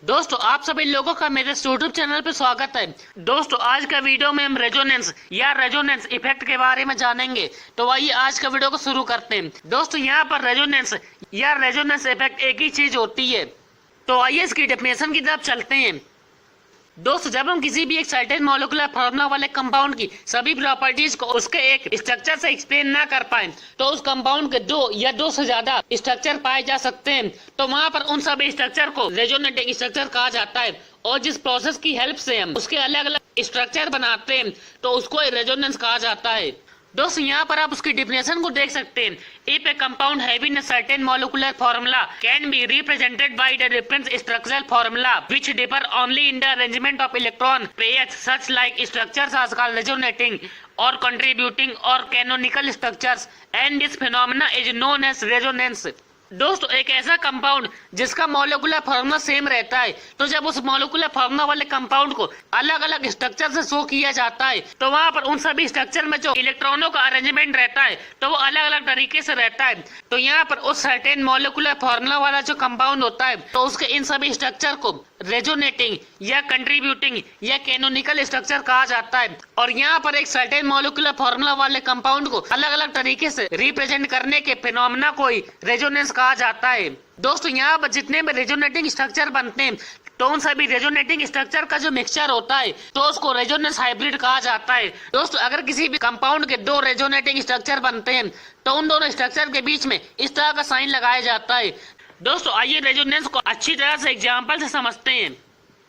दोस्तों आप सभी लोगों का मेरे यूट्यूब चैनल पे स्वागत है। दोस्तों आज का वीडियो में हम रेजोनेंस या रेजोनेंस इफेक्ट के बारे में जानेंगे। तो आइए आज का वीडियो को शुरू करते हैं। दोस्तों यहाँ पर रेजोनेंस या रेजोनेंस इफेक्ट एक ही चीज होती है। तो आइए इसकी डेफिनेशन की तरफ चलते हैं। दोस्तों जब हम किसी भी एक सर्टेन मॉलिक्यूलर फार्मूला वाले कंपाउंड की सभी प्रॉपर्टीज को उसके एक स्ट्रक्चर से एक्सप्लेन ना कर पाए तो उस कंपाउंड के दो या दो से ज्यादा स्ट्रक्चर पाए जा सकते हैं, तो वहां पर उन सभी स्ट्रक्चर को रेजोनेटिंग स्ट्रक्चर कहा जाता है। और जिस प्रोसेस की हेल्प से हम उसके अलग अलग स्ट्रक्चर बनाते हैं तो उसको रेजोनेंस कहा जाता है। दोस्तों यहाँ पर आप उसकी डेफिनेशन को देख सकते हैं। If a compound having a certain molecular formula can be represented by the reference structural formula which differ only in the arrangement of electron pairs such like structures are called resonating और contributing और canonical structures and this phenomena is known as resonance. दोस्तों एक ऐसा compound जिसका molecular formula same रहता है, तो जब उस मॉलिक्यूलर फार्मूला वाले कंपाउंड को अलग अलग स्ट्रक्चर से शो किया जाता है तो वहाँ पर उन सभी स्ट्रक्चर में जो इलेक्ट्रॉनों का अरेंजमेंट रहता है तो वो अलग अलग तरीके से रहता है। तो यहाँ पर उस सर्टेन मॉलिक्यूलर फार्मूला वाला जो कंपाउंड होता है तो उसके इन सभी स्ट्रक्चर को रेजोनेटिंग या कंट्रीब्यूटिंग या कैनोनिकल स्ट्रक्चर कहा जाता है। और यहाँ पर एक सर्टेन मॉलिक्यूलर फार्मूला वाले कंपाउंड को अलग अलग तरीके से रिप्रेजेंट करने के फिनोमेना को ही रेजोनेंस कहा जाता है। दोस्तों यहाँ पर जितने भी रेजोनेटिंग स्ट्रक्चर बनते हैं तो उन सभी रेजोनेटिंग स्ट्रक्चर का जो मिक्सचर होता है तो उसको रेजोनेंस हाइब्रिड कहा जाता है। दोस्तों अगर किसी भी कंपाउंड के दो रेजोनेटिंग स्ट्रक्चर बनते हैं तो उन दोनों स्ट्रक्चर के बीच में इस तरह का साइन लगाया जाता है। दोस्तों आइए रेजोनेंस को अच्छी तरह से एग्जाम्पल से समझते हैं।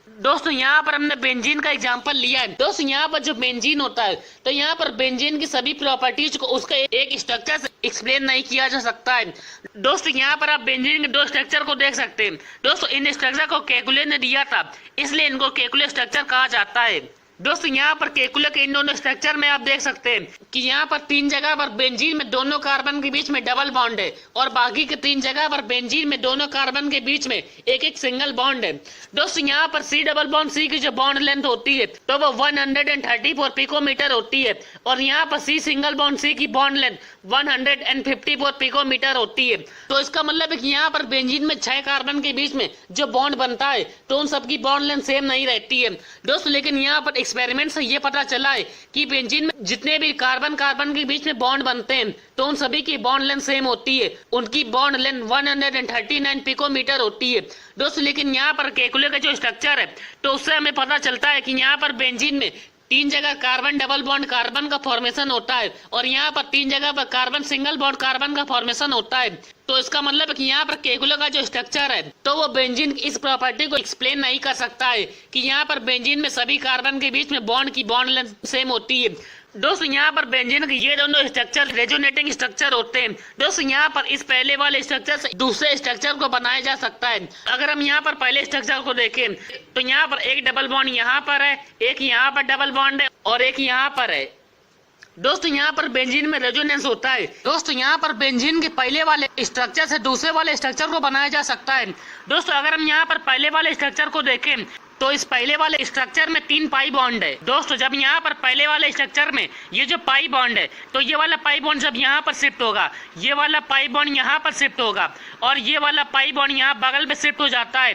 दोस्तों यहाँ पर हमने बेंजीन का एग्जांपल लिया है। दोस्तों यहाँ पर जो बेंजीन होता है तो यहाँ पर बेंजीन की सभी प्रॉपर्टीज को उसका एक स्ट्रक्चर से एक्सप्लेन नहीं किया जा सकता है। दोस्तों यहाँ पर आप बेंजीन के दो स्ट्रक्चर को देख सकते हैं। दोस्तों इन स्ट्रक्चर को केकुले ने दिया था, इसलिए इनको केकुले स्ट्रक्चर कहा जाता है। दोस्तों यहाँ पर केकुले के इन दोनों स्ट्रक्चर में आप देख सकते हैं कि यहाँ पर तीन जगह पर बेंजीन में दोनों कार्बन के बीच में डबल बॉन्ड है और बाकी के तीन जगह पर बेंजीन में दोनों कार्बन के बीच में एक एक सिंगल बॉन्ड है। दोस्तों यहाँ पर सी डबल बॉन्ड सी की जो बॉन्ड लेंथ होती है तो वो 134 पिकोमीटर होती है और यहाँ पर सी सिंगल बॉन्ड सी की बॉन्ड लेंथ 154 पिकोमीटर होती है। तो इसका मतलब है कि यहाँ पर बेंजीन में 6 कार्बन के बीच में जो बॉन्ड बनता है तो उन सबकी बॉन्ड लेंथ सेम नहीं रहती है। दोस्तों लेकिन यहाँ पर एक्सपेरिमेंट से ये पता चला है कि बेंजीन में जितने भी कार्बन कार्बन के बीच में बॉन्ड बनते हैं तो उन सभी की बॉन्ड लेंथ सेम होती है, उनकी बॉन्ड लेंथ 139 पिकोमीटर होती है। दोस्तों लेकिन यहाँ पर केकुले का जो स्ट्रक्चर है तो उससे हमें पता चलता है कि यहाँ पर बेंजीन में तीन जगह कार्बन डबल बॉन्ड कार्बन का फॉर्मेशन होता है और यहाँ पर तीन जगह पर कार्बन सिंगल बॉन्ड कार्बन का फॉर्मेशन होता है। तो इसका मतलब है कि यहाँ पर केकुले का जो स्ट्रक्चर है तो वो बेंजीन की इस प्रॉपर्टी को एक्सप्लेन नहीं कर सकता है कि यहाँ पर बेंजीन में सभी कार्बन के बीच में बॉन्ड की बॉन्ड लेंथ सेम होती है। दोस्तों यहाँ पर बेंजीन के ये दोनों स्ट्रक्चर रेजोनेटिंग स्ट्रक्चर होते हैं। दोस्तों यहाँ पर इस पहले वाले स्ट्रक्चर से दूसरे स्ट्रक्चर को बनाया जा सकता है। अगर हम यहाँ पर पहले स्ट्रक्चर को देखें तो यहाँ पर एक डबल बॉन्ड यहाँ पर है, एक यहाँ पर डबल बॉन्ड है और एक यहाँ पर है। दोस्तों यहाँ पर बेंजीन में रेजोनेंस होता है। दोस्तों यहाँ पर बेंजीन के पहले वाले स्ट्रक्चर से दूसरे वाले स्ट्रक्चर को बनाया जा सकता है। दोस्तों अगर हम यहाँ पर पहले वाले स्ट्रक्चर को देखें तो इस पहले वाले स्ट्रक्चर में 3 पाई बॉन्ड है। दोस्तों जब यहाँ पर पहले वाले स्ट्रक्चर में ये जो पाई बॉन्ड है तो ये वाला पाई बॉन्ड जब यहाँ पर शिफ्ट होगा, ये वाला पाई बॉन्ड यहाँ पर शिफ्ट होगा और ये वाला पाई बॉन्ड यहाँ बगल में शिफ्ट हो जाता है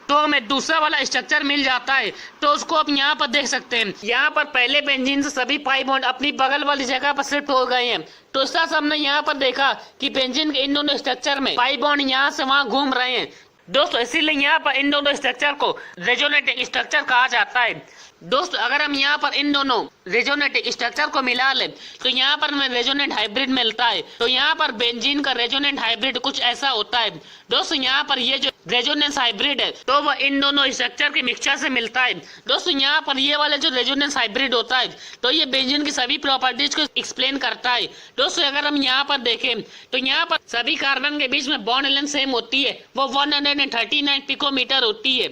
तो हमें दूसरा वाला स्ट्रक्चर मिल जाता है। तो उसको आप यहाँ पर देख सकते हैं, यहाँ पर पहले बेंजीन से सभी पाई बॉन्ड अपनी बगल वाली जगह पर शिफ्ट हो गए हैं। तो इस तरह से हमने यहाँ पर देखा कि बेंजीन के इन दोनों स्ट्रक्चर में पाई बॉन्ड यहाँ से वहाँ घूम रहे हैं। दोस्तों इसीलिए यहाँ पर इन दोनों स्ट्रक्चर को रेजोनेटिंग स्ट्रक्चर कहा जाता है। दोस्तों अगर हम यहाँ पर इन दोनों रेजोनेटिंग स्ट्रक्चर को मिला लें तो यहाँ पर हमें रेजोनेंट हाइब्रिड मिलता है। तो यहाँ पर बेंजीन का रेजोनेंट हाइब्रिड कुछ ऐसा होता है। दोस्तों यहाँ पर ये जो रेजोनेंस हाइब्रिड है तो वह इन दोनों स्ट्रक्चर के मिक्सचर से मिलता है। दोस्तों यहाँ पर ये वाला जो रेजोनेंस हाइब्रिड होता है तो ये बेंजीन की सभी प्रॉपर्टीज को एक्सप्लेन करता है। दोस्तों अगर हम यहाँ पर देखें तो यहाँ पर सभी कार्बन के बीच में बॉन्ड लेंथ सेम होती है, वो 139 पिकोमीटर होती है।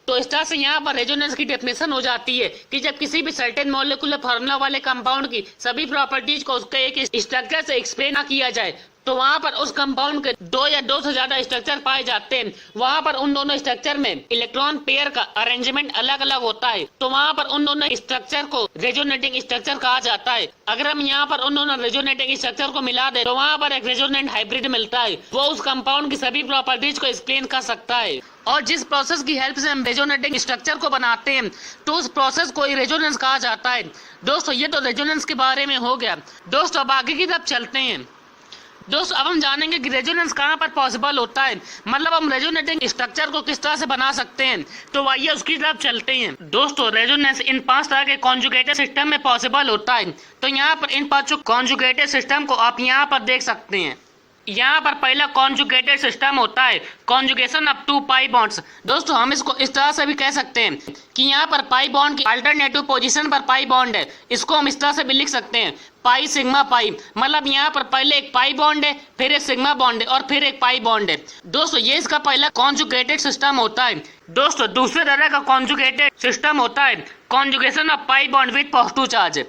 तो इस तरह से यहाँ पर रेजोनेंस की डेफिनेशन हो जाती है कि जब किसी भी सर्टेन मॉलिक्यूलर फार्मूला वाले कंपाउंड की सभी प्रॉपर्टीज को उसके एक स्ट्रक्चर से एक्सप्लेन ना किया जाए तो वहां पर उस कंपाउंड के दो या दो से ज्यादा स्ट्रक्चर पाए जाते हैं। वहां पर उन दोनों स्ट्रक्चर में इलेक्ट्रॉन पेयर का अरेंजमेंट अलग अलग होता है, तो वहां पर उन दोनों स्ट्रक्चर को रेजोनेटिंग स्ट्रक्चर कहा जाता है। अगर हम यहाँ पर उन दोनों रेजोनेटिंग स्ट्रक्चर को मिला दे तो वहां पर एक रेजोनेंट हाइब्रिड मिलता है, वो उस कंपाउंड की सभी प्रॉपर्टीज को एक्सप्लेन कर सकता है। और जिस प्रोसेस की हेल्प से हम रेजोनेटिंग स्ट्रक्चर को बनाते हैं तो उस प्रोसेस को ही रेजोनेंस कहा जाता है। दोस्तों ये तो रेजोनेंस के बारे में हो गया। दोस्तों अब आगे की तरफ चलते हैं। दोस्तों अब हम जानेंगे कि रेजोनेंस कहाँ पर पॉसिबल होता है, मतलब हम रेजोनेटिंग स्ट्रक्चर को किस तरह से बना सकते हैं। तो आइए उसकी तरफ चलते हैं। दोस्तों रेजोनेंस इन 5 तरह के कॉन्जुगेटेड सिस्टम में पॉसिबल होता है। तो यहाँ पर इन 5 कॉन्जुगेटेड सिस्टम को आप यहाँ पर देख सकते हैं। यहाँ पर पहला कॉन्जुगेटेड सिस्टम होता है कॉन्जुगेशन ऑफ 2 पाई बॉन्ड्स। दोस्तों हम इसको इस तरह से भी कह सकते हैं कि यहाँ पर पाई बॉन्ड की अल्टरनेटिव पोजीशन पर पाई बॉन्ड है, इसको हम इस तरह से भी लिख सकते हैं पाई सिग्मा पाई, मतलब यहाँ पर पहले एक पाई बॉन्ड है, फिर एक सिग्मा बॉन्ड है और फिर एक पाई बॉन्ड है। दोस्तों ये इसका पहला कॉन्जुगेटेड सिस्टम होता है। दोस्तों दूसरे तरह का कॉन्जुगेटेड सिस्टम होता है conjugation of pi bond with positive charge.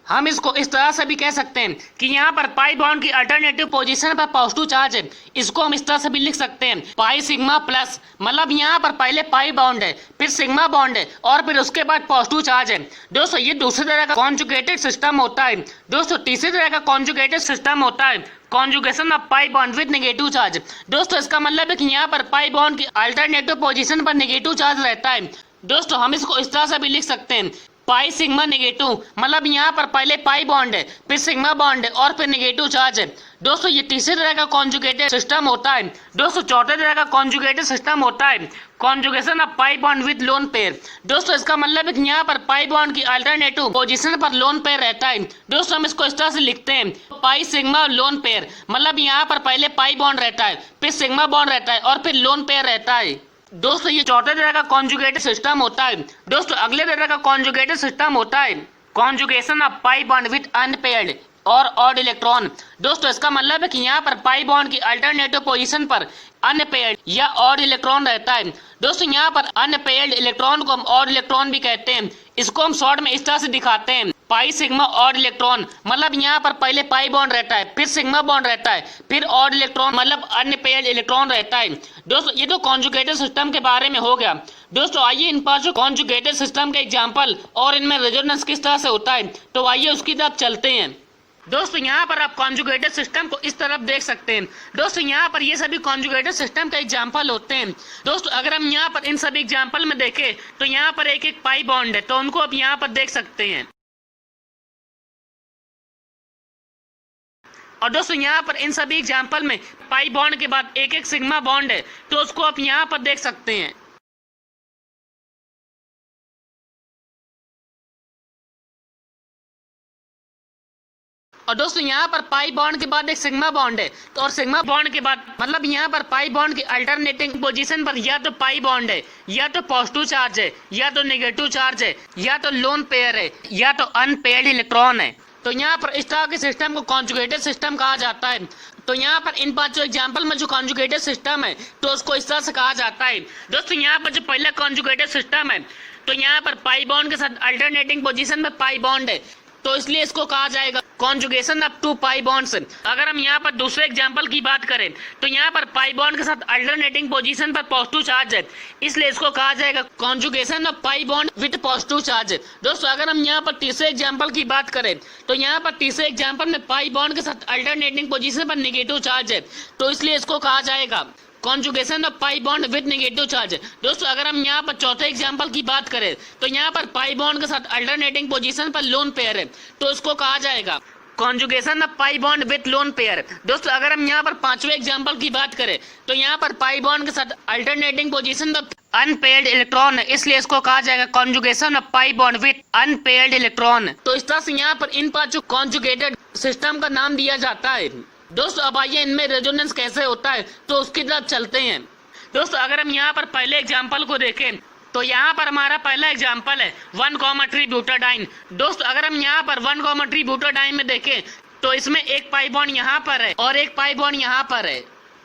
हम इसको इस तरह से भी कह सकते हैं कि यहाँ पर पाई बॉन्ड की अल्टरनेटिव पोजीशन पर पॉजिटिव चार्ज है, इसको हम इस तरह से भी लिख सकते हैं पाई सिग्मा प्लस, मतलब यहाँ पर पहले पाई बॉन्ड है, फिर सिग्मा बॉन्ड है और फिर उसके बाद पॉजिटिव चार्ज है। दोस्तों ये दूसरे तरह का कॉन्जुगेटेड सिस्टम होता है। दोस्तों तीसरे तरह का कॉन्जुगेटेड सिस्टम होता है conjugation of pi bond with negative charge. दोस्तों इसका मतलब है कि यहाँ पर पाई बॉन्ड की अल्टरनेटिव पोजीशन पर नेगेटिव चार्ज रहता है। दोस्तों हम इसको इस तरह से भी लिख सकते हैं पाई सिग्मा नेगेटिव, मतलब यहाँ पर पहले पाई बॉन्ड है, फिर सिग्मा बॉन्ड है और फिर नेगेटिव चार्ज है। दोस्तों ये तीसरे तरह का कॉन्जुगेटेड सिस्टम होता है। दोस्तों चौथे तरह का कॉन्जुगेटेड सिस्टम होता है conjugation of pi bond with lone pair. दोस्तों इसका मतलब है कि यहाँ पर पाई बॉन्ड की अल्टरनेटिव पोजीशन पर लोन पेयर रहता है। दोस्तों हम इसको इस तरह से लिखते हैं पाई सिग्मा लोन पेयर, मतलब यहाँ पर पहले पाई बॉन्ड रहता है, फिर सिग्मा बॉन्ड रहता है और फिर लोन पेयर रहता है। दोस्तों ये चौथे तरह का कॉन्जुगेटेड सिस्टम होता है। दोस्तों अगले तरह का कॉन्जुगेटेड सिस्टम होता है conjugation of pi bond with unpaired और ऑड इलेक्ट्रॉन। दोस्तों इसका मतलब है कि यहाँ पर पाई बॉन्ड की अल्टरनेटिव पोजीशन पर अनपेयर्ड या ऑड इलेक्ट्रॉन रहता है। दोस्तों यहाँ पर अनपेयर्ड इलेक्ट्रॉन को हम ऑड इलेक्ट्रॉन भी कहते हैं। इसको हम शॉर्ट में इस तरह से दिखाते हैं पाई सिग्मा ऑड इलेक्ट्रॉन, मतलब यहाँ पर पहले पाई बॉन्ड रहता है, फिर सिग्मा बॉन्ड रहता है, फिर ऑड इलेक्ट्रॉन मतलब अनपेयर्ड इलेक्ट्रॉन रहता है। दोस्तों ये तो कॉन्जुगेटेड सिस्टम के बारे में हो गया। दोस्तों आइए इन 5 कॉन्जुगेटेड सिस्टम के एग्जांपल और इनमें रेजोनेंस किस तरह से होता है, तो आइए उसकी तरफ चलते हैं। दोस्तों यहाँ पर आप कॉन्जुगेटेड सिस्टम को इस तरफ देख सकते हैं। दोस्तों यहाँ पर ये सभी कॉन्जुगेटेड सिस्टम का एग्जांपल होते हैं। दोस्तों अगर हम यहाँ पर इन सभी एग्जांपल में देखें तो यहाँ पर एक एक पाई बॉन्ड है, तो उनको आप यहाँ पर देख सकते हैं। और दोस्तों यहाँ पर इन सभी एग्जांपल में पाई बॉन्ड के बाद एक एक सिग्मा बॉन्ड है, तो उसको आप यहाँ पर देख सकते हैं। और दोस्तों यहाँ पर पाई बॉन्ड के बाद एक सिग्मा बॉन्ड है, तो और सिग्मा बॉन्ड के बाद मतलब यहाँ पर पाई बॉन्ड की अल्टरनेटिंग पोजीशन पर या तो पाई बॉन्ड है, या तो पॉजिटिव चार्ज है, या तो नेगेटिव चार्ज है, या तो लोन पेयर है, या तो अनपेयर्ड इलेक्ट्रॉन है। तो यहाँ पर इस तरह के सिस्टम को कॉन्जुगेटेड सिस्टम कहा जाता है। तो यहाँ पर इन 5 एग्जाम्पल में जो कॉन्जुगेटेड सिस्टम है तो उसको इस तरह से कहा जाता है। दोस्तों यहाँ पर जो पहला कॉन्जुगेटेड सिस्टम है तो यहाँ पर पाई बॉन्ड के साथ अल्टरनेटिंग पोजीशन में पाई बॉन्ड है, तो इसलिए इसको कहा जाएगा कॉन्जुगेशन ऑफ 2 पाई बॉन्ड्स। अगर हम यहाँ पर दूसरे एग्जांपल की बात करें तो यहाँ पर पाई बॉन्ड के साथ अल्टरनेटिंग पोजीशन पर पॉजिटिव चार्ज है, इसलिए इसको कहा जाएगा conjugation of pi bond with positive charge. दोस्तों अगर हम यहाँ पर तीसरे एग्जांपल की बात करें तो यहाँ पर तीसरे एग्जांपल में पाई बॉन्ड के साथ अल्टरनेटिंग पोजीशन पर नेगेटिव चार्ज है, तो इसलिए इसको कहा जाएगा conjugation of pi bond with negative charge. दोस्तों अगर हम यहाँ पर चौथे एग्जांपल की बात करें तो यहाँ पर पाई बॉन्ड के साथ अल्टरनेटिंग पोजीशन पर लोन पेयर है, तो इसको कहा जाएगा conjugation of pi bond with lone pair. दोस्तों अगर हम यहाँ पर पांचवें एग्जांपल की बात करें तो यहाँ पर पाई बॉन्ड के साथ अल्टरनेटिंग पोजीशन पर अनपेयर्ड इलेक्ट्रॉन है, इसलिए इसको कहा जाएगा conjugation of pi bond with unpaired electron. तो इस तरह से यहाँ पर इन 5 कॉन्जुगेटेड सिस्टम का नाम दिया जाता है। दोस्तों अब आइए इनमें रेजोनेंस कैसे होता है तो उसकी तरफ चलते हैं। दोस्तों अगर हम यहाँ पर पहले एग्जांपल को देखें तो यहाँ पर हमारा पहला एग्जांपल है 1,3 ब्यूटाडाइन। दोस्तों अगर हम यहाँ पर 1,3 ब्यूटाडाइन में देखें तो इसमें एक पाई बॉन्ड यहाँ पर है और एक पाई बॉन्ड यहाँ पर है।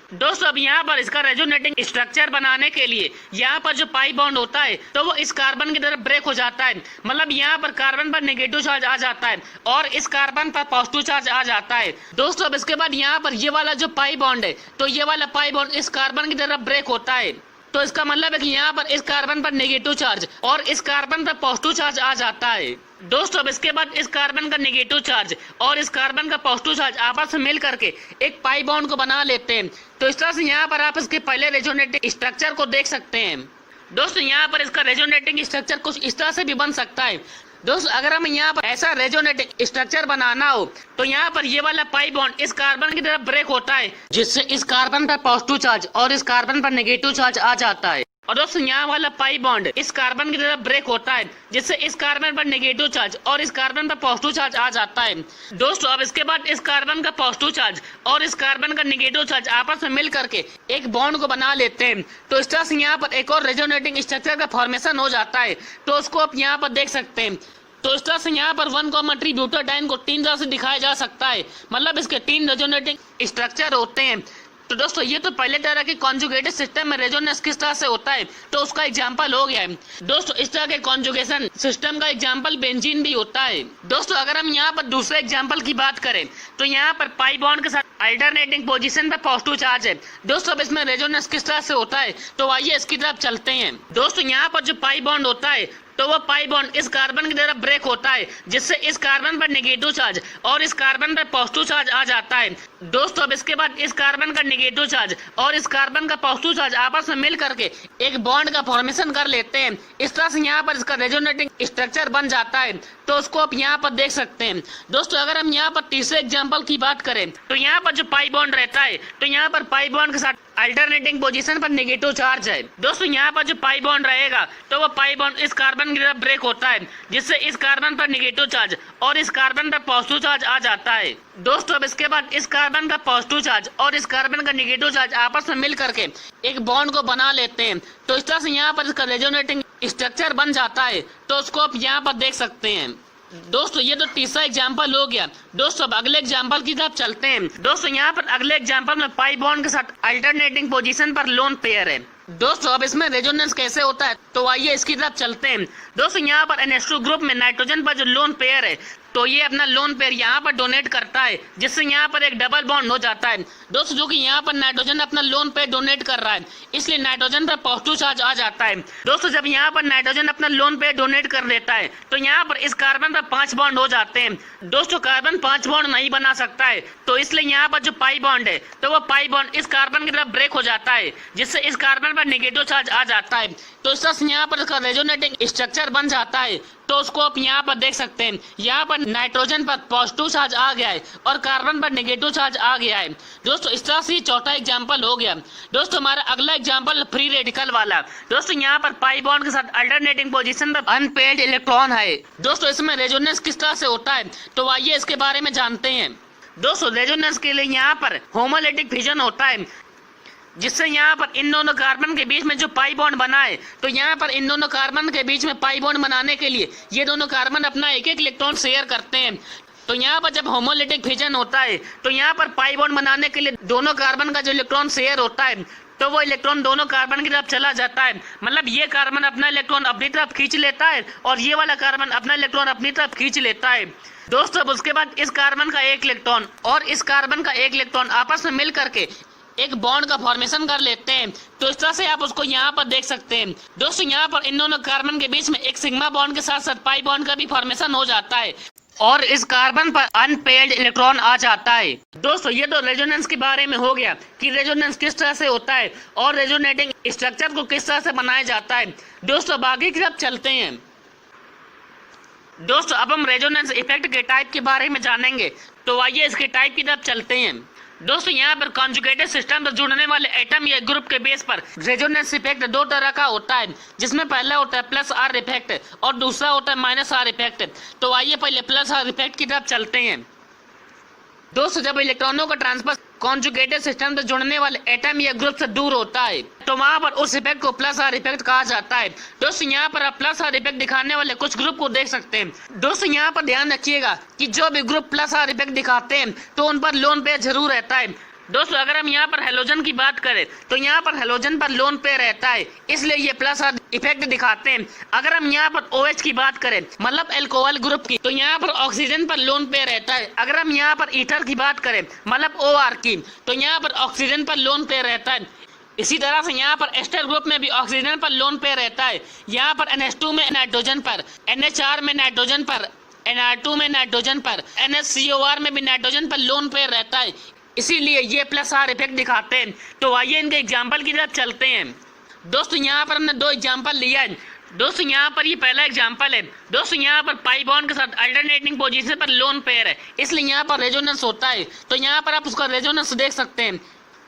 दोस्तों अब यहाँ पर इसका रेजोनेटिंग स्ट्रक्चर बनाने के लिए यहाँ पर जो पाई बॉन्ड होता है तो वो इस कार्बन की तरफ ब्रेक हो जाता है, मतलब यहाँ पर कार्बन पर नेगेटिव चार्ज आ जाता है और इस कार्बन पर पॉजिटिव चार्ज आ जाता है। दोस्तों अब इसके बाद यहाँ पर ये वाला जो पाई बॉन्ड है तो ये वाला पाई बॉन्ड इस कार्बन की तरफ ब्रेक होता है, तो इसका मतलब है कि यहाँ पर इस कार्बन पर नेगेटिव चार्ज और इस कार्बन पर पॉजिटिव चार्ज आ जाता है। दोस्तों अब इसके बाद इस कार्बन का नेगेटिव चार्ज और इस कार्बन का पॉजिटिव चार्ज आपस में मिल करके एक पाई बॉन्ड को बना लेते हैं। तो इस तरह से यहाँ पर आप इसके पहले रेजोनेटिंग स्ट्रक्चर को देख सकते हैं। दोस्तों यहाँ पर इसका रेजोनेटिंग स्ट्रक्चर कुछ इस तरह से भी बन सकता है। दोस्तों अगर हमें यहाँ पर ऐसा रेजोनेटिंग स्ट्रक्चर बनाना हो तो यहाँ पर ये वाला पाई बॉन्ड इस कार्बन की तरफ ब्रेक होता है, जिससे इस कार्बन पर पॉजिटिव चार्ज और इस कार्बन पर नेगेटिव चार्ज आ जाता है। और दोस्तों यहाँ वाला पाई बॉन्ड इस कार्बन की तरफ ब्रेक होता है, जिससे इस कार्बन पर नेगेटिव चार्ज और इस कार्बन पर पॉजिटिव चार्ज आ जाता है। दोस्तों अब इसके बाद इस कार्बन का पॉजिटिव चार्ज और इस कार्बन का नेगेटिव चार्ज आपस में मिल करके एक बॉन्ड को बना लेते हैं। तो इस तरह से यहाँ पर एक और रेजोनेटिंग स्ट्रक्चर का फॉर्मेशन हो जाता है। तो उसको आप यहाँ पर देख सकते हैं। तो इस तरह से यहाँ पर 1,3 ब्यूटाडाइन को 3 तरह से दिखाया जा सकता है, मतलब इसके 3 रेजोनेटिंग स्ट्रक्चर होते हैं। तो दोस्तों ये तो पहले तरह के कॉन्जुगेटेड सिस्टम में रेजोनेंस किस तरह से होता है तो उसका एग्जांपल हो गया है। दोस्तों इस तरह के कॉन्जुगेशन सिस्टम का एग्जांपल बेंजीन भी होता है। दोस्तों अगर हम यहाँ पर दूसरे एग्जांपल की बात करें तो यहाँ पर पाई बॉन्ड के साथ अल्टरनेटिंग पोजीशन पे पॉजिटिव चार्ज है। दोस्तों अब इसमें रेजोनेंस किस तरह से होता है तो आइए इसकी तरफ चलते हैं। दोस्तों यहाँ पर जो पाई बॉन्ड होता है तो वो पाई बॉन्ड इस कार्बन की तरफ ब्रेक होता है, जिससे इस कार्बन पर नेगेटिव चार्ज और इस कार्बन पर पॉजिटिव चार्ज आ जाता है। दोस्तों अब इसके बाद इस कार्बन का नेगेटिव चार्ज और इस कार्बन का पॉजिटिव चार्ज आपस में मिल करके एक बॉन्ड का फॉर्मेशन कर लेते हैं। इस तरह से यहाँ पर इसका रेजोनेटिंग स्ट्रक्चर बन जाता है। तो उसको आप यहाँ पर देख सकते हैं। दोस्तों अगर हम यहाँ पर तीसरे एग्जाम्पल की बात करें तो यहाँ पर जो पाई बॉन्ड रहता है तो यहाँ पर पाई बॉन्ड के साथ अल्टरनेटिंग पोजीशन पर नेगेटिव चार्ज है। दोस्तों यहाँ पर जो पाई बॉन्ड रहेगा तो वो पाई बॉन्ड इस कार्बन की तरफ ब्रेक होता है, जिससे इस कार्बन पर नेगेटिव चार्ज और इस कार्बन पर पॉजिटिव चार्ज आ जाता है। दोस्तों अब इसके बाद इस कार्बन का पॉजिटिव चार्ज और इस कार्बन का नेगेटिव चार्ज आपस में मिल करके एक बॉन्ड को बना लेते हैं। तो इस तरह से यहाँ पर इसका रेजोनेटिंग स्ट्रक्चर बन जाता है। तो उसको आप यहाँ पर देख सकते हैं। दोस्तों ये तो तीसरा एग्जाम्पल हो गया। दोस्तों अब अगले एग्जाम्पल की तरफ चलते हैं। दोस्तों यहाँ पर अगले एग्जाम्पल में पाई बॉन्ड के साथ अल्टरनेटिंग पोजीशन पर लोन पेयर है। दोस्तों अब इसमें रेजोनेंस कैसे होता है तो आइए इसकी तरफ चलते हैं। दोस्तों यहाँ पर NH2 ग्रुप में नाइट्रोजन पर जो लोन पेयर है तो ये अपना लोन पेयर यहाँ पर डोनेट करता है, जिससे यहाँ पर एक डबल बॉन्ड हो जाता है। दोस्तों जो कि यहाँ पर नाइट्रोजन अपना लोन पेयर डोनेट कर रहा है, इसलिए नाइट्रोजन पर पॉजिटिव चार्ज आ जाता है। दोस्तों जब यहाँ पर नाइट्रोजन अपना लोन पेयर डोनेट कर देता है तो यहाँ पर इस कार्बन पर 5 बॉन्ड हो जाते हैं। दोस्तों कार्बन 5 बॉन्ड नहीं बना सकता है, तो इसलिए यहाँ पर जो पाई बॉन्ड है तो वो पाई बॉन्ड इस कार्बन की तरफ ब्रेक हो जाता है, जिससे इस कार्बन पर नेगेटिव चार्ज आ जाता है। तो इस तरह से यहाँ पर इसका रेजोनेटिंग स्ट्रक्चर बन जाता है। तो उसको आप यहाँ पर देख सकते हैं। यहाँ पर नाइट्रोजन पर पॉजिटिव चार्ज आ गया है और कार्बन पर नेगेटिव चार्ज आ गया है। दोस्तों इस तरह से चौथा एग्जाम्पल हो गया। दोस्तों हमारा अगला एग्जाम्पल फ्री रेडिकल वाला। दोस्तों यहाँ पर पाई बॉन्ड के साथ अल्टरनेटिंग पोजीशन पर अनपेयर्ड इलेक्ट्रॉन है। दोस्तों इसमें रेजोनेंस किस तरह से होता है तो आइए इसके बारे में जानते हैं। दोस्तों रेजोनेंस के लिए यहाँ पर होमोलिटिक फिजन होता है, जिससे यहाँ पर इन दोनों कार्बन के बीच में जो पाई बॉन्ड बना है तो यहाँ पर इन दोनों कार्बन के बीच में पाई बॉन्ड बनाने के लिए ये दोनों कार्बन अपना एक एक इलेक्ट्रॉन शेयर करते हैं। तो यहाँ पर जब होमोलिटिक फिजन होता है तो यहाँ पर पाई बॉन्ड बनाने के लिए दोनों कार्बन का जो इलेक्ट्रॉन शेयर होता है तो वो इलेक्ट्रॉन दोनों कार्बन की तरफ चला जाता है। मतलब ये कार्बन अपना इलेक्ट्रॉन अपनी तरफ खींच लेता है और ये वाला कार्बन अपना इलेक्ट्रॉन अपनी तरफ खींच लेता है। दोस्तों अब उसके बाद इस कार्बन का एक इलेक्ट्रॉन और इस कार्बन का एक इलेक्ट्रॉन आपस में मिल करके एक बॉन्ड का फॉर्मेशन कर लेते हैं। तो इस तरह से आप उसको यहाँ पर देख सकते हैं। दोस्तों यहाँ पर इन दोनों कार्बन के बीच में एक सिग्मा बॉन्ड के साथ साथ पाई बॉन्ड का भी फॉर्मेशन हो जाता है और इस कार्बन पर अनपेयर्ड इलेक्ट्रॉन आ जाता है। दोस्तों ये तो रेजोनेंस के बारे में हो गया कि रेजोनेंस किस तरह से होता है और रेजोनेटिंग स्ट्रक्चर को किस तरह से बनाया जाता है। दोस्तों आगे की तरफ चलते हैं। दोस्तों अब हम रेजोनेंस इफेक्ट के टाइप के बारे में जानेंगे। तो आइए इसके टाइप की तरफ चलते हैं। दोस्तों यहाँ पर कॉन्जुगेटेड सिस्टम से जुड़ने वाले एटम या ग्रुप के बेस पर रेजोनेंस इफेक्ट 2 तरह का होता है, जिसमें पहला होता है +R इफेक्ट और दूसरा होता है -R इफेक्ट। तो आइए पहले +R इफेक्ट की तरफ चलते हैं। दोस्तों जब इलेक्ट्रॉनों का ट्रांसफर कॉन्जुगेटेड सिस्टम से जुड़ने वाले एटम या ग्रुप से दूर होता है तो वहां पर उस इफेक्ट को +R इफेक्ट कहा जाता है। दोस्तों यहाँ पर आप +R इफेक्ट दिखाने वाले कुछ ग्रुप को देख सकते हैं। दोस्तों यहाँ पर ध्यान रखिएगा कि जो भी ग्रुप +R इफेक्ट दिखाते हैं तो उन पर लोन पेयर जरूर रहता है। दोस्तों अगर हम यहाँ पर हेलोजन की बात करें तो यहाँ पर हेलोजन पर लोन पेयर रहता है, इसलिए ये प्लस आर इफेक्ट दिखाते हैं। अगर हम यहाँ पर OH की बात करें मतलब एल्कोहल ग्रुप की, तो यहाँ पर ऑक्सीजन पर लोन पेयर रहता है। अगर हम यहाँ पर ईथर की बात करें मतलब OR की, तो यहाँ पर ऑक्सीजन पर लोन पेयर रहता है। इसी तरह से यहाँ पर एस्टर ग्रुप में भी ऑक्सीजन पर लोन पेयर रहता है। यहाँ पर NH2 में नाइट्रोजन पर, NHR में नाइट्रोजन पर, NR2 में नाइट्रोजन पर, NHCOR में भी नाइट्रोजन पर लोन पेयर रहता है, इसीलिए ये प्लस आर इफेक्ट दिखाते हैं। तो आइए इनके एग्जाम्पल की तरफ चलते हैं। दोस्तों यहाँ पर हमने 2 एग्जाम्पल लिया है। दोस्तों यहाँ पर ये पहला एग्जाम्पल है। दोस्तों यहाँ पर पाई बॉन्ड के साथ अल्टरनेटिंग पोजीशन पर लोन पेयर है, इसलिए यहाँ पर रेजोनेंस होता है। तो यहाँ पर आप उसका रेजोनेंस देख सकते हैं।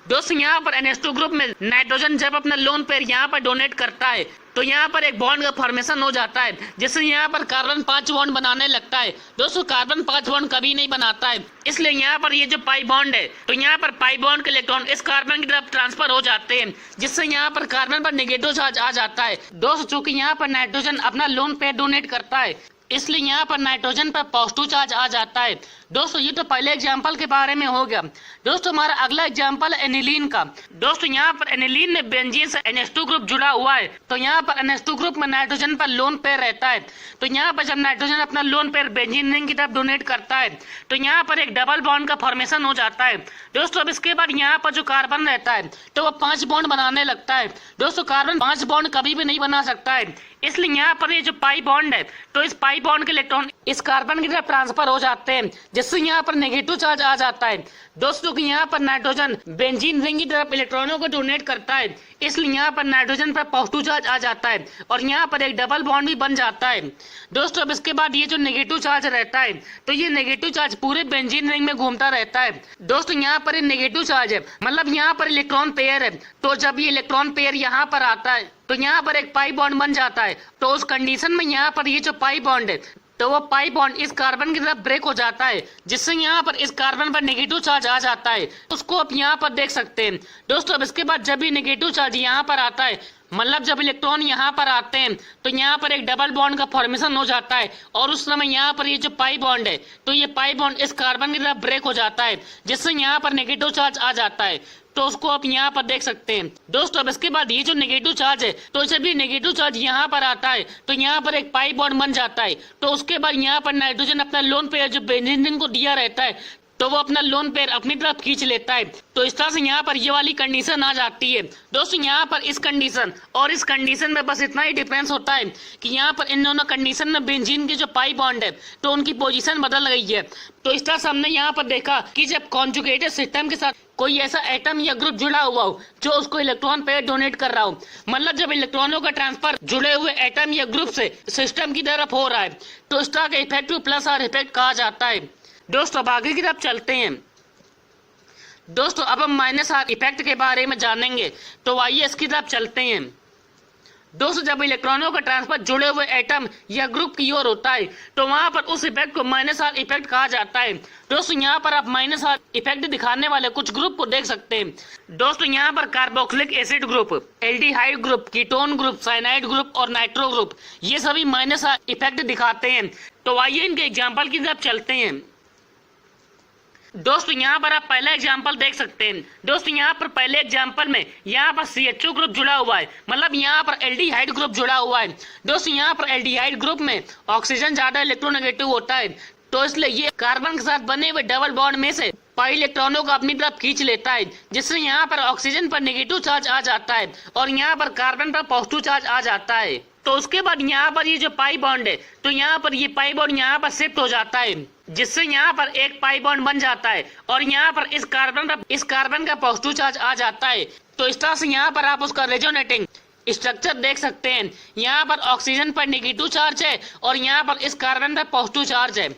दोस्तों यहाँ पर NH2 ग्रुप में नाइट्रोजन जब अपना लोन पेयर यहाँ पर डोनेट करता है तो यहाँ पर एक बॉन्ड का फॉर्मेशन हो जाता है, जिससे यहाँ पर कार्बन 5 बॉन्ड बनाने लगता है। दोस्तों कार्बन 5 बॉन्ड कभी नहीं बनाता है, इसलिए यहाँ पर ये जो पाई बॉन्ड है तो यहाँ पर पाई बॉन्ड के इलेक्ट्रॉन इस कार्बन की तरफ ट्रांसफर हो जाते हैं, जिससे यहाँ पर कार्बन पर नेगेटिव चार्ज आ जाता है। दोस्तों चूंकि यहाँ पर नाइट्रोजन अपना लोन पेयर डोनेट करता है, इसलिए यहाँ पर नाइट्रोजन पर पॉजिटिव चार्ज आ जाता है। दोस्तों ये तो पहले एग्जाम्पल के बारे में हो गया। दोस्तों हमारा अगला एग्जाम्पल है एनिलीन का। दोस्तों यहाँ पर एनिलीन में बेंजीन से NH2 ग्रुप जुड़ा हुआ है, तो यहाँ पर NH2 ग्रुप में नाइट्रोजन पर लोन पेयर रहता है। तो यहाँ पर जब नाइट्रोजन अपना लोन पेयर बेंजीन रिंग की तरफ डोनेट करता है तो यहाँ पर एक डबल बॉन्ड का फॉर्मेशन हो जाता है। दोस्तों अब इसके बाद यहाँ पर जो कार्बन रहता है तो वो 5 बॉन्ड बनाने लगता है। दोस्तों कार्बन 5 बॉन्ड कभी भी नहीं बना सकता है, इसलिए यहाँ पर ये जो पाई बॉन्ड है तो इस पाई बॉन्ड के इलेक्ट्रॉन इस कार्बन की तरफ ट्रांसफर हो जाते हैं, जिससे यहाँ पर नेगेटिव चार्ज आ जाता है। दोस्तों कि यहाँ पर नाइट्रोजन बेंजीन रिंग की तरफ इलेक्ट्रॉनों को डोनेट करता है, इसलिए यहाँ पर नाइट्रोजन पर पॉजिटिव चार्ज आ जाता है और यहाँ पर एक डबल बॉन्ड भी बन जाता है। दोस्तों अब इसके बाद ये जो नेगेटिव चार्ज रहता है तो ये नेगेटिव चार्ज पूरे बेंजीन रिंग में घूमता रहता है। दोस्तों यहाँ पर नेगेटिव चार्ज है मतलब यहाँ पर इलेक्ट्रॉन पेयर है, तो जब ये इलेक्ट्रॉन पेयर यहाँ पर आता है तो यहाँ पर एक पाई बॉन्ड बन जाता है। तो उस कंडीशन में यहाँ पर ये जो पाई बॉन्ड है तो वो पाई बॉन्ड इस कार्बन की तरफ ब्रेक हो जाता है, जिससे यहाँ पर इस कार्बन पर नेगेटिव चार्ज आ जाता है। उसको आप यहाँ पर देख सकते हैं। दोस्तों अब इसके बाद जब भी नेगेटिव चार्ज यहाँ पर आता है मतलब जब इलेक्ट्रॉन यहाँ पर आते हैं तो यहाँ पर एक डबल बॉन्ड का फॉर्मेशन हो जाता है और उस समय यहाँ पर ये जो पाई बॉन्ड है तो ये पाई बॉन्ड इस कार्बन की तरफ ब्रेक हो जाता है, जिससे यहाँ पर नेगेटिव चार्ज आ जाता है। तो उसको आप यहाँ पर देख सकते हैं। दोस्तों अब इसके बाद ये जो नेगेटिव चार्ज है तो जब भी नेगेटिव चार्ज यहाँ पर आता है तो यहाँ पर एक पाई बॉन्ड बन जाता है। तो उसके बाद यहाँ पर नाइट्रोजन अपना लोन पेयर जो बेंजीन को दिया रहता है तो वो अपना लोन पेयर अपनी तरफ खींच लेता है। तो इस तरह से यहाँ पर ये वाली कंडीशन आ जाती है। दोस्तों यहाँ पर इस कंडीशन और इस कंडीशन में बस इतना ही डिफरेंस होता है कि यहाँ पर इन दोनों कंडीशन में बेंजीन के जो पाई बॉन्ड है तो उनकी पोजीशन बदल गई है। तो इस तरह से हमने यहाँ पर देखा कि जब कॉन्जुगेटेड सिस्टम के साथ कोई ऐसा एटम या ग्रुप जुड़ा हुआ हो जो उसको इलेक्ट्रॉन पेयर डोनेट कर रहा हो, मतलब जब इलेक्ट्रॉनों का ट्रांसफर जुड़े हुए एटम या ग्रुप से सिस्टम की तरफ हो रहा है तो इस तरह का इफेक्टिव प्लस आर इफेक्ट कहा जाता है। दोस्तों अब आगे की तरफ चलते हैं। दोस्तों अब हम माइनस आर इफेक्ट के बारे में जानेंगे, तो आइए इसकी तरफ चलते हैं। दोस्तों जब इलेक्ट्रॉनों का ट्रांसफर जुड़े हुए एटम या ग्रुप की ओर होता है तो वहां पर उस इफेक्ट को माइनस आर इफेक्ट कहा जाता है। दोस्तों यहाँ पर आप माइनस आर इफेक्ट दिखाने वाले कुछ ग्रुप को देख सकते हैं। दोस्तों यहाँ पर carboxylic acid group, aldehyde group, ketone group, cyanide group और नाइट्रो ग्रुप ये सभी माइनस आर इफेक्ट दिखाते हैं। तो आइए इनके एग्जाम्पल की तरफ चलते हैं। दोस्तों यहाँ पर आप पहला एग्जांपल देख सकते हैं। दोस्तों यहाँ पर पहले एग्जांपल में यहाँ पर CHO ग्रुप जुड़ा हुआ है, मतलब यहाँ पर एल्डिहाइड ग्रुप जुड़ा हुआ है। दोस्तों यहाँ पर एल्डिहाइड ग्रुप में ऑक्सीजन ज्यादा इलेक्ट्रोनेगेटिव होता है, तो इसलिए ये कार्बन के साथ बने हुए डबल बॉन्ड में से पाई इलेक्ट्रॉनों को अपनी तरफ खींच लेता है, जिससे यहाँ पर ऑक्सीजन पर नेगेटिव चार्ज आ जाता है और यहाँ पर कार्बन पर पॉजिटिव चार्ज आ जाता है। तो उसके बाद यहाँ पर ये जो पाई बॉन्ड है तो यहाँ पर ये पाई बॉन्ड यहाँ पर शिफ्ट हो जाता है, जिससे यहाँ पर एक पाई बॉन्ड बन जाता है और यहाँ पर इस कार्बन का पॉजिटिव चार्ज आ जाता है। तो इस तरह से यहाँ पर आप उसका रेजोनेटिंग स्ट्रक्चर देख सकते हैं। यहाँ पर ऑक्सीजन पर नेगेटिव चार्ज है और यहाँ पर इस कार्बन पर पॉजिटिव चार्ज है।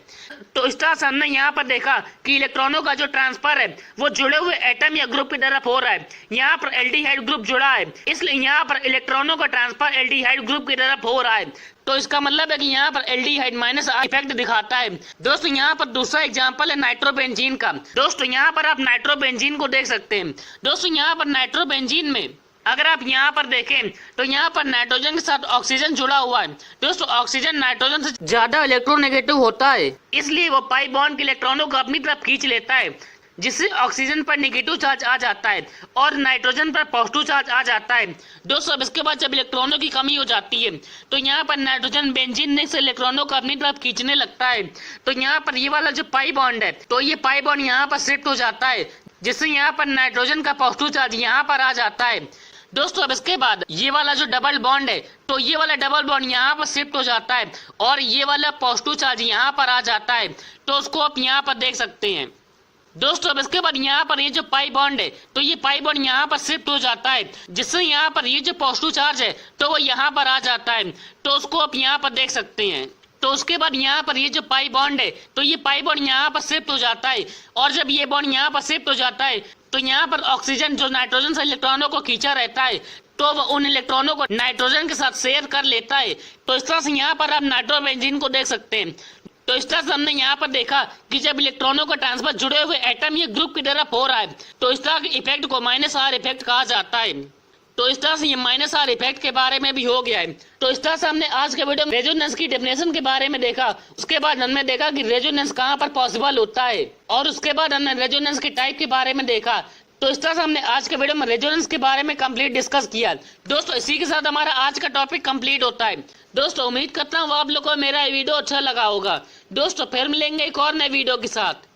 तो इस तरह से हमने यहाँ पर देखा कि इलेक्ट्रॉनों का जो ट्रांसफर है वो जुड़े हुए एटम या ग्रुप की तरफ हो रहा है। यहाँ पर एल्डिहाइड ग्रुप जुड़ा है, इसलिए यहाँ पर इलेक्ट्रॉनों का ट्रांसफर एल्डिहाइड ग्रुप की तरफ हो रहा है। तो इसका मतलब है कि यहाँ पर एल्डिहाइड माइनस इफेक्ट दिखाता है। दोस्तों यहाँ पर दूसरा एग्जांपल है नाइट्रोबेंजीन का। दोस्तों यहाँ पर आप नाइट्रोबेंजीन को देख सकते हैं। दोस्तों यहाँ पर नाइट्रोबेंजीन में अगर आप यहाँ पर देखें तो यहाँ पर नाइट्रोजन के साथ ऑक्सीजन जुड़ा हुआ है। दोस्तों ऑक्सीजन नाइट्रोजन से ज्यादा इलेक्ट्रोनेगेटिव होता है, इसलिए वो पाई बॉन्ड के इलेक्ट्रॉनों को अपनी तरफ खींच लेता है। जिससे ऑक्सीजन पर नेगेटिव चार्ज आ जाता है और नाइट्रोजन पर पॉजिटिव चार्ज आ जाता है। दोस्तों अब इसके बाद जब इलेक्ट्रॉनों की कमी हो जाती है तो यहाँ पर नाइट्रोजन बेंजीन से इलेक्ट्रॉनों को अपनी तरफ खींचने लगता है। तो यहाँ पर ये वाला जो पाई बॉन्ड है तो ये पाई बॉन्ड यहाँ पर शिफ्ट हो जाता है, जिससे यहाँ पर नाइट्रोजन का पॉजिटिव चार्ज यहाँ पर आ जाता है। दोस्तों अब इसके बाद ये वाला जो डबल बॉन्ड है तो ये वाला डबल बॉन्ड यहाँ पर शिफ्ट हो जाता है और ये वाला पॉजिटिव चार्ज यहाँ पर आ जाता है। तो उसको आप यहाँ पर देख सकते हैं। दोस्तों अब इसके बाद यहाँ पर ये जो पाई बॉन्ड है तो ये पाई बॉन्ड यहाँ पर शिफ्ट हो जाता है, जिससे यहाँ पर ये जो पॉजिटिव चार्ज है तो वो यहाँ पर आ जाता है। तो उसको आप यहाँ पर देख सकते हैं। तो उसके बाद यहाँ पर ये जो पाई बॉन्ड है तो ये पाई बॉन्ड यहाँ पर शिफ्ट हो जाता है और जब ये बॉन्ड यहाँ पर शिफ्ट हो जाता है तो यहाँ पर ऑक्सीजन जो नाइट्रोजन से इलेक्ट्रॉनों को खींचा रहता है तो वो उन इलेक्ट्रॉनों को नाइट्रोजन के साथ शेयर कर लेता है। तो इस तरह से यहाँ पर आप नाइट्रोबेंजीन को देख सकते हैं। तो इस तरह से हमने यहाँ पर देखा कि जब इलेक्ट्रॉनों का ट्रांसफर जुड़े हुए एटम ये ग्रुप की तरफ हो रहा है तो इस तरह के इफेक्ट को -R इफेक्ट कहा जाता है। तो इस तरह से ये -R इफेक्ट के बारे में भी हो गया है। तो इस तरह से हमने आज के वीडियो में रेजोनेंस की डेफिनेशन के बारे में देखा। उसके बाद हमने देखा कि रेजोनेंस कहाँ पर पॉसिबल होता है और उसके बाद हमने रेजोनेंस के टाइप के बारे में देखा। तो इस तरह से हमने आज के वीडियो में रेजोनेंस के बारे में कंप्लीट डिस्कस किया। दोस्तों इसी के साथ हमारा आज का टॉपिक कंप्लीट होता है। दोस्तों उम्मीद करता हूँ आप लोगों को मेरा वीडियो अच्छा लगा होगा। दोस्तों फिर मिलेंगे एक और नए वीडियो के साथ।